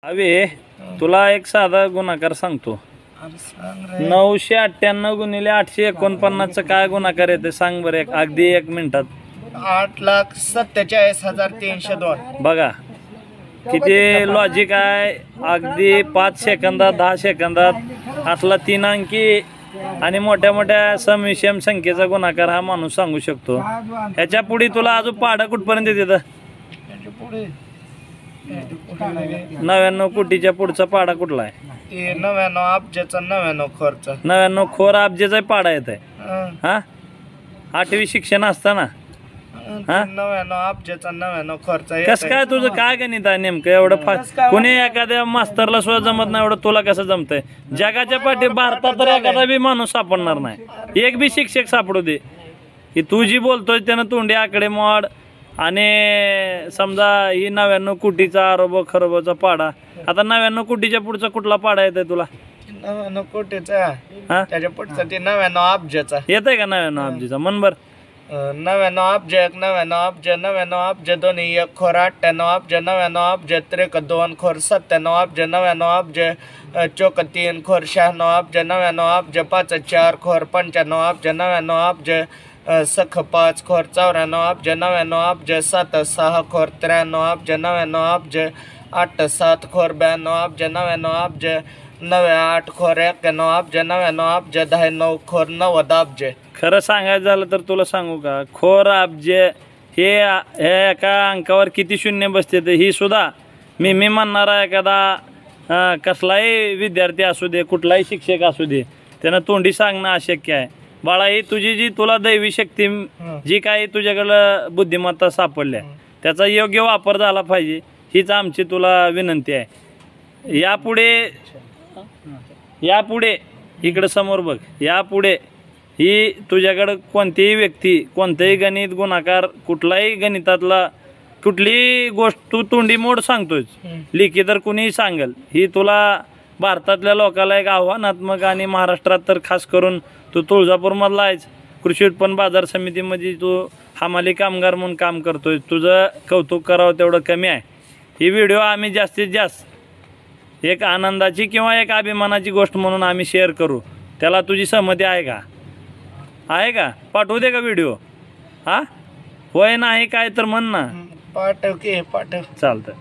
Away तुला एक साधा गुणाकार सांगतो. 998 गुणिले 849 काय गुणाकार येते सांग बरं, एक अगदी 1 मिनिटात. 8,47,302. बघा किती लॉजिक आहे. अगदी 5 सेकंदात 10 सेकंदात असला 3 अंकी आणि मोठ्या मोठ्या समविषम संख्येचा गुणाकार हा माणूस सांगू शकतो. ह्याच्या पुढे तुला अजून पाडा कुठपर्यंत येते? 99 कोटीच्या पुढचा पाडा कुठला आहे? 99 अब्जाचा 99 खर्च. 99 खोर अब्जाचा पाडा येत आहे. हा 8वी शिक्षण असताना 99 अब्जाचा 99 खर्च. कसं काय तुझं काय गणित आहे नेमकं एवढं? कोणी एखाद्या मास्तरला सुद्धा जमत नाही एवढं, तुला कसं जमतंय? जगाच्या पाठी भारतात तर एखादा बी माणूस सापडणार नाही, एक बी शिक्षक सापडू दे की तू जी बोलतोय त्यानं तोंडी आकडे मोड आणि समजा ही 99 कोटीचा अरब खरबचा पाडा. आता 99 कोटीच्या पुढचा कुठला पाडा येतोय तुला? 99 कोटीचा त्याच्या पुढचा ते 99 अब्जाचा येतंय का? 99 अब्जाचा मन बर. 99 अब्ज 1 99 अब्ज 99 अब्ज 2 1 खोर 98 अब्ज 99 अब्ज 3 2 खोर 97 अब्ज 99 अब्ज 4 3 खोर 96 अब्ज 99 अब्ज 5 4 खोर 95 अब्ज 99 अब्ज 6 5 खोर 94 अब्ज 99 अब्ज 7 6 खोर 93 अब्ज 99 अब्ज 8 7 खोर 92 अब्ज 99 अब्ज 9 8 खोर 91 अब्ज 99 अब्ज 10 9 खोर 90 अब्ज. खरं सांगायचं झालं तर तुला सांगू का, खोर अब्ज हे एका अंकावर किती शून्य बसते ते ही सुद्धा मी म्हणणारा एखादा कसलाही विद्यार्थी असू दे, कुठलाही शिक्षक असू दे, त्यानं तोंडी सांगणं अशक्य आहे. बाळा ही तुझी जी तुला दैवी शक्ती जी काही तुझ्याकडं बुद्धिमत्ता सापडल्या त्याचा योग्य वापर झाला पाहिजे, हीच आमची तुला विनंती आहे. यापुढे इकडं समोर बघ, यापुढे ही तुझ्याकडं कोणतीही व्यक्ती कोणतेही गणित गुणाकार कुठलाही गणितातला कुठलीही गोष्ट तू तोंडी मोड सांगतोय, लिखी तर कुणीही सांगेल, ही तुला भारतातल्या लोकांना एक आव्हानात्मक आणि महाराष्ट्रात तर खास करून तू तुळजापूरमधला आहेस, कृषी उत्पन्न बाजार समितीमध्ये तू हमाली कामगार म्हणून काम करतोय, तुझं कौतुक करावं तेवढं कमी आहे. ही व्हिडिओ आम्ही जास्तीत जास्त एक आनंदाची किंवा एक अभिमानाची गोष्ट म्हणून आम्ही शेअर करू. त्याला तुझी सहमती आहे का? आहे का? पाठवू दे का व्हिडिओ? हा होय नाही काय तर म्हण ना. पाठव की पाठव. चालतं.